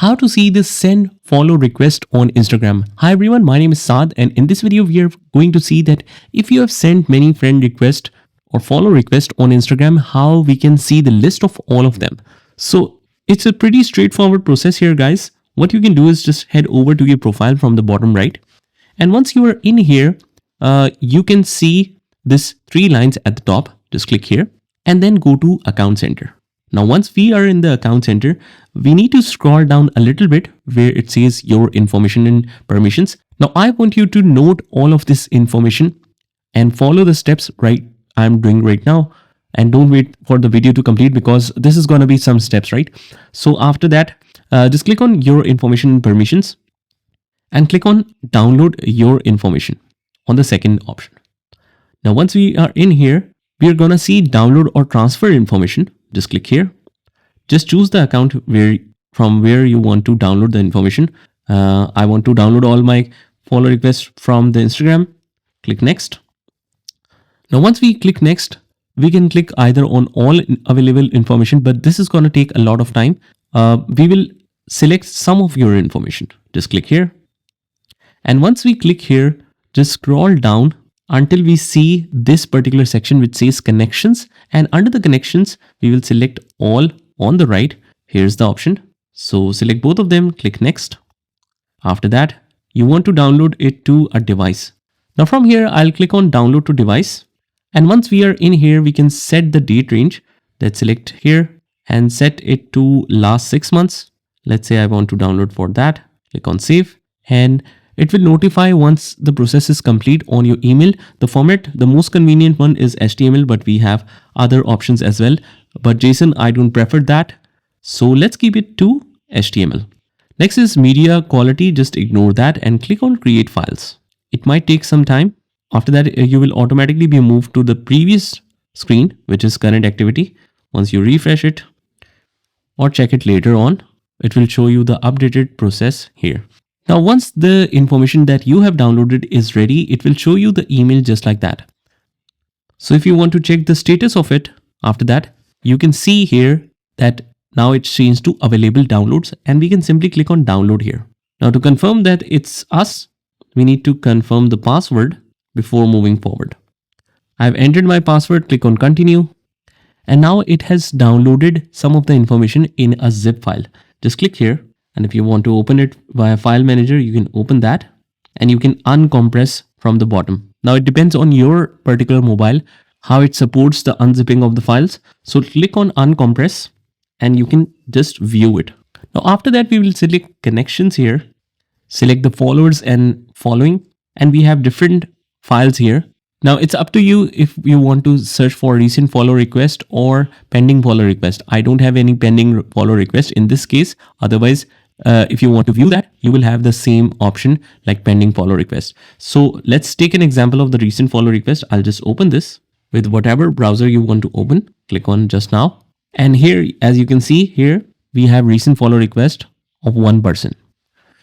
How to see the send follow request on Instagram. Hi everyone, my name is Saad, and in this video we are going to see that if you have sent many friend requests or follow requests on Instagram, how we can see the list of all of them. So it's a pretty straightforward process here, guys. What you can do is just head over to your profile from the bottom right, and once you are in here, you can see this 3 lines at the top. Just click here and then go to Account Center. Now, once we are in the Account Center, we need to scroll down a little bit where it says your information and permissions. Now, I want you to note all of this information and follow the steps I'm doing right now. And don't wait for the video to complete because this is going to be some steps, right? So after that, just click on your information and permissions and click on download your information on the second option. Now, once we are in here, we are going to see download or transfer information. Just click here. Just choose the account from where you want to download the information. I want to download all my follow requests from the Instagram. Click next. Now, once we click next, we can click either on all available information, but this is going to take a lot of time. We will select some of your information. Just click here. And once we click here, just scroll down until we see this particular section which says connections, and under the connections we will select all on the right. Here's the option, so select both of them, click next. After that, you want to download it to a device. Now from here, I'll click on download to device, and once we are in here, we can set the date range. Let's select here and set it to last 6 months. Let's say I want to download for that. Click on save, and it will notify once the process is complete on your email. The format, the most convenient one is HTML, but we have other options as well. But Jason, I don't prefer that. So let's keep it to HTML. Next is media quality. Just ignore that and click on create files. It might take some time. After that, you will automatically be moved to the previous screen, which is current activity. Once you refresh it or check it later on, it will show you the updated process here. Now, once the information that you have downloaded is ready, it will show you the email just like that. So if you want to check the status of it, after that, you can see here that now it's changed to available downloads, and we can simply click on download here. Now, to confirm that it's us, we need to confirm the password before moving forward. I've entered my password, click on continue, and now it has downloaded some of the information in a zip file. Just click here. And if you want to open it via file manager, you can open that and you can uncompress from the bottom. Now it depends on your particular mobile, how it supports the unzipping of the files. So click on uncompress and you can just view it. Now after that, we will select connections here, select the followers and following, and we have different files here. Now it's up to you if you want to search for recent follow request or pending follow request. I don't have any pending follow request in this case. Otherwise, if you want to view that, you will have the same option like pending follow request. So let's take an example of the recent follow request. I'll just open this with whatever browser you want to open. Click on just now. And here, as you can see here, we have recent follow request of 1 person.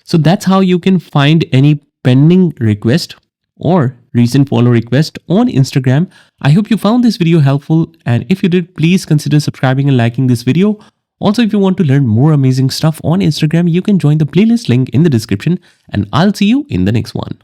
So that's how you can find any pending request or recent follow request on Instagram. I hope you found this video helpful, and if you did, please consider subscribing and liking this video. Also, if you want to learn more amazing stuff on Instagram, you can join the playlist link in the description, and I'll see you in the next one.